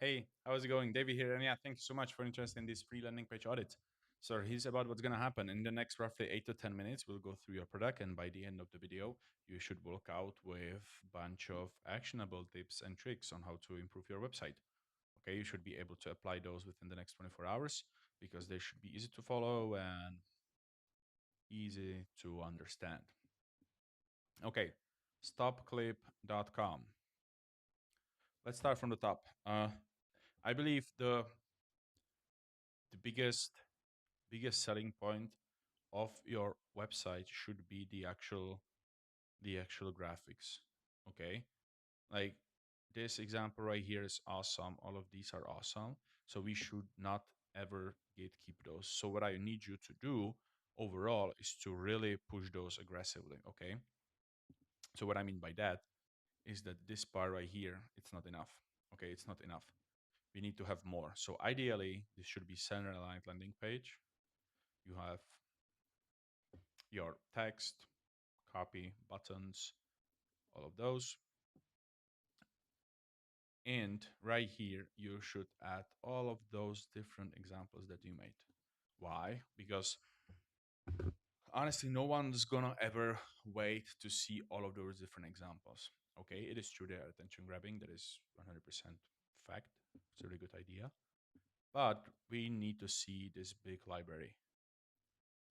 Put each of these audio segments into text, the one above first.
Hey, how's it going? David here. And yeah, thank you so much for interest in this free landing page audit. So here's about what's going to happen. In the next roughly 8 to 10 minutes, we'll go through your product. And by the end of the video, you should walk out with a bunch of actionable tips and tricks on how to improve your website. Okay, you should be able to apply those within the next 24 hours because they should be easy to follow and easy to understand. Okay, stopclip.com. Let's start from the top. I believe the biggest selling point of your website should be the actual graphics. Okay, like this example right here is awesome. All of these are awesome, so we should not ever gatekeep those. So what I need you to do overall is to really push those aggressively. Okay, so what I mean by that is that this part right here, it's not enough. Okay, it's not enough. We need to have more. So ideally this should be center aligned landing page. You have your text, copy, buttons, all of those. And right here, you should add all of those different examples that you made. Why? Because honestly, no one's gonna ever wait to see all of those different examples. Okay, it is true they are attention grabbing. That is 100% fact. It's a really good idea. But we need to see this big library.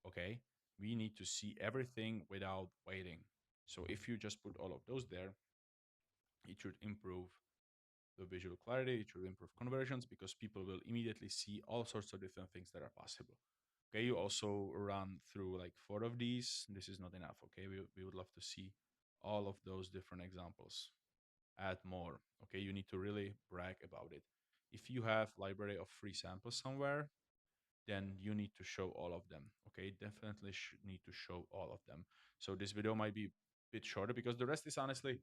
Okay, we need to see everything without waiting. So if you just put all of those there, it should improve the visual clarity, it should improve conversions because people will immediately see all sorts of different things that are possible. Okay, you also run through like 4 of these. This is not enough. Okay, we would love to see all of those different examples. Add more. Okay, you need to really brag about it. If you have library of free samples somewhere, then you need to show all of them. Okay, definitely need to show all of them. So this video might be a bit shorter because the rest is honestly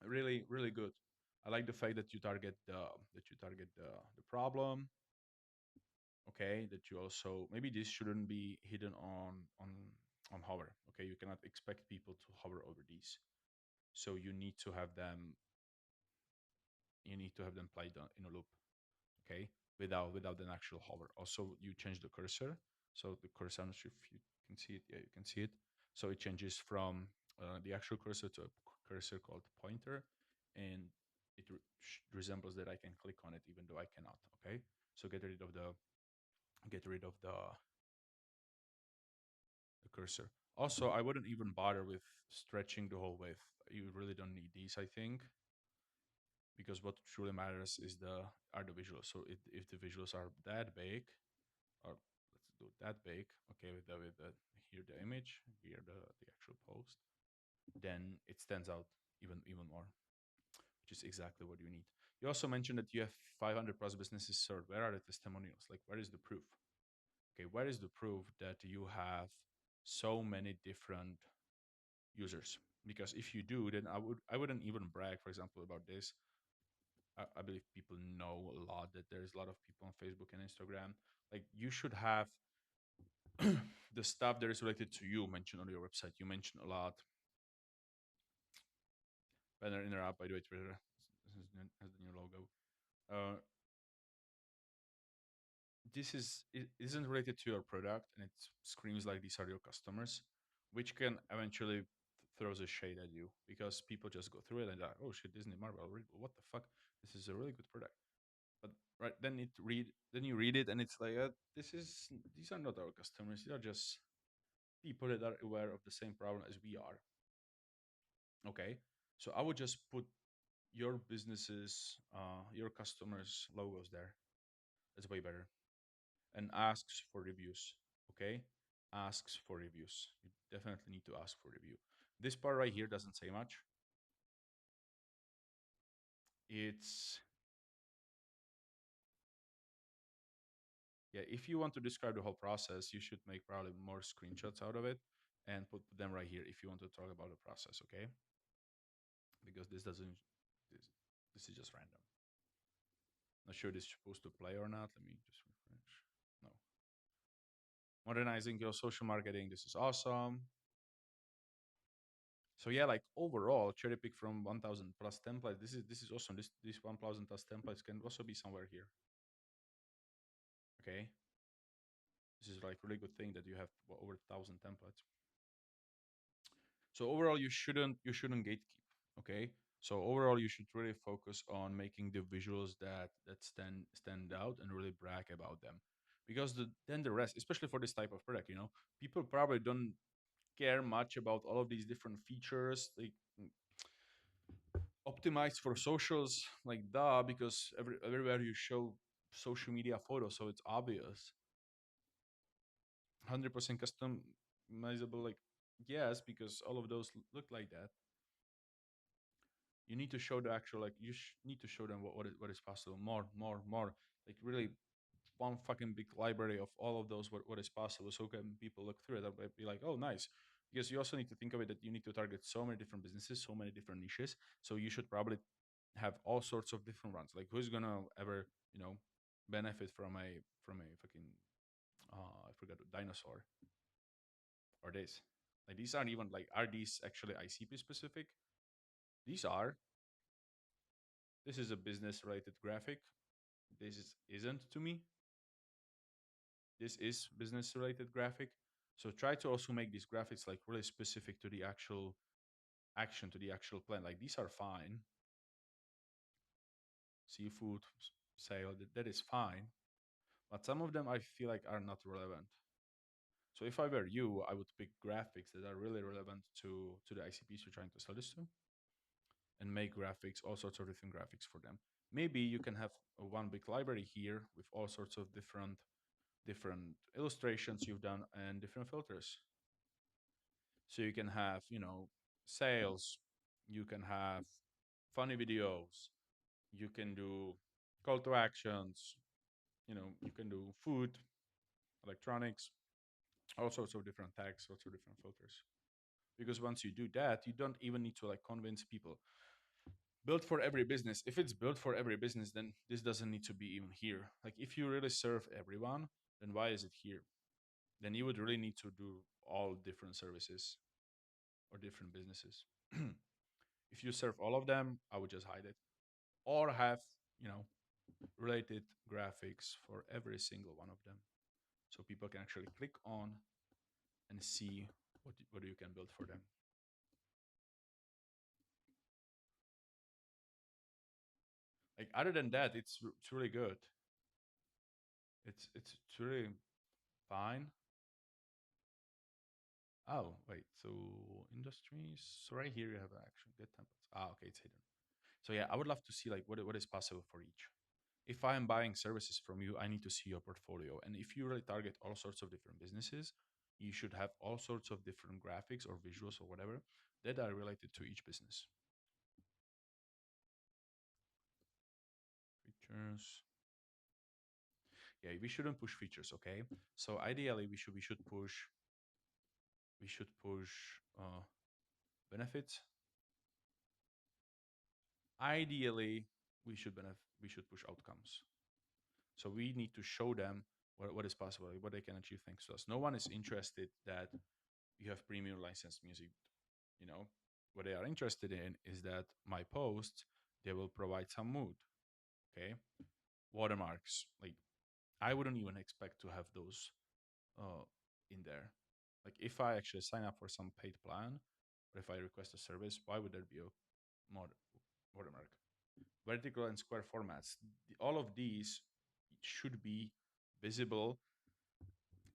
really good. I like the fact that you target the problem. Okay, that you also maybe this shouldn't be hidden on hover. Okay, you cannot expect people to hover over these, so you need to have them played in a loop. Okay, without an actual hover. Also, you change the cursor, so the cursor, I'm not sure if you can see it. Yeah, you can see it. So it changes from the actual cursor to a cursor called pointer, and it resembles that I can click on it even though I cannot. Okay, so get rid of the cursor. Also, I wouldn't even bother with stretching the whole width. You really don't need these, I think, because what truly matters is the visuals. So if the visuals are that big, or let's do that big, okay, with the here the image, here the actual post, then it stands out even more, which is exactly what you need. You also mentioned that you have 500 plus businesses served. Where are the testimonials? Like, where is the proof? Okay, where is the proof that you have so many different users? Because if you do, then I wouldn't even brag, for example, about this. I believe people know a lot that there's a lot of people on Facebook and Instagram. Like you should have the stuff that is related to you mentioned on your website. You mentioned a lot. Banner interrupt, by the way, Twitter has the new logo. Uh, this it isn't related to your product, and it screams like these are your customers, which can eventually throws a shade at you because people just go through it and like, oh shit, Disney, Marvel, what the fuck? This is a really good product. But right then you read it and it's like these are not our customers. These are just people that are aware of the same problem as we are. Okay, so I would just put your businesses, your customers' logos there. That's way better. And asks for reviews. Okay, asks for reviews. You definitely need to ask for review. This part right here doesn't say much. It's yeah. If you want to describe the whole process, you should make probably more screenshots out of it and put them right here if you want to talk about the process. Okay, because this doesn't. This, this is just random. Not sure this is supposed to play or not. Let me just refresh. No. Modernizing your social marketing. This is awesome. So yeah, like overall, cherry pick from 1,000 plus templates. This is awesome. This 1,000 plus templates can also be somewhere here. Okay, this is like really good thing that you have over 1,000 templates. So overall, you shouldn't gatekeep. Okay, so overall, you should really focus on making the visuals that stand out and really brag about them, because then the rest, especially for this type of product, people probably don't care much about all of these different features. They optimized for socials, like duh, because everywhere you show social media photos, so it's obvious. 100% customizable, like yes, because all of those look like that. You need to show the actual, like need to show them what is possible, more, like really one fucking big library of all of those what is possible, so can people look through it and be like, oh nice. Because you also need to think of it that you need to target so many different businesses, so many different niches, so you should probably have all sorts of different ones. Like who's gonna ever benefit from a fucking I forgot, dinosaur or this. Like these aren't even like, are these actually ICP specific? These are. This is a business related graphic. Isn't to me. This is business related graphic. So try to also make these graphics like really specific to the actual action, to the actual plan. Like these are fine. Seafood sale, that is fine. But some of them I feel like are not relevant. So if I were you, I would pick graphics that are really relevant to the ICPs you're trying to sell this to, and make graphics, all sorts of different graphics for them. Maybe you can have one big library here with all sorts of different illustrations you've done and different filters. So you can have, sales, you can have funny videos, you can do call to actions, you can do food, electronics, all sorts of different tags, sorts of different filters. Because once you do that, you don't even need to like convince people. Built for every business. If it's built for every business, then this doesn't need to be even here. Like if you really serve everyone, then why is it here? Then you would really need to do all different services or different businesses. If you serve all of them, I would just hide it. Or have, you know, related graphics for every single one of them. So people can actually click on and see what you can build for them. Like other than that, it's really good. It's really fine. Oh, wait. So industries. So right here you have action get templates. Ah, okay, it's hidden. So yeah, I would love to see like what is possible for each. If I am buying services from you, I need to see your portfolio. And if you really target all sorts of different businesses, you should have all sorts of different graphics or visuals or whatever that are related to each business. Features. Yeah, we shouldn't push features, okay? So ideally we should push benefits. Ideally, we should push outcomes. So we need to show them what is possible, what they can achieve thanks to us. No one is interested that you have premium licensed music. You know, what they are interested in is that my posts, they will provide some mood. Okay, watermarks. Like I wouldn't even expect to have those uh, in there. Like if I actually sign up for some paid plan, or if I request a service, why would there be a watermark? Vertical and square formats. All of these should be visible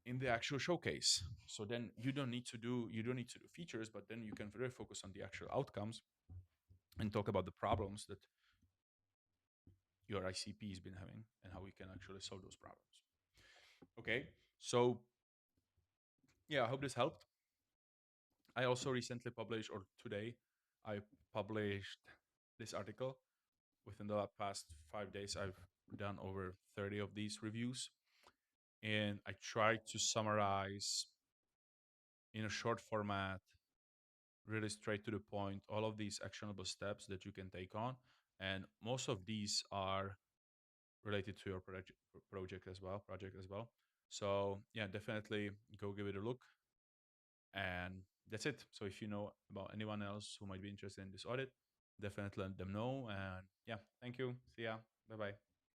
in the actual showcase. So then you don't need to do features, but then you can really focus on the actual outcomes and talk about the problems that your ICP has been having and how we can actually solve those problems. Okay, so yeah, I hope this helped. I also recently published, or today, I published this article. Within the past 5 days, I've done over 30 of these reviews, and I tried to summarize in a short format, really straight to the point, all of these actionable steps that you can take on. And most of these are related to your project as well. So yeah, definitely go give it a look. And that's it. So if you know about anyone else who might be interested in this audit, definitely let them know. And yeah, thank you. See ya. Bye bye.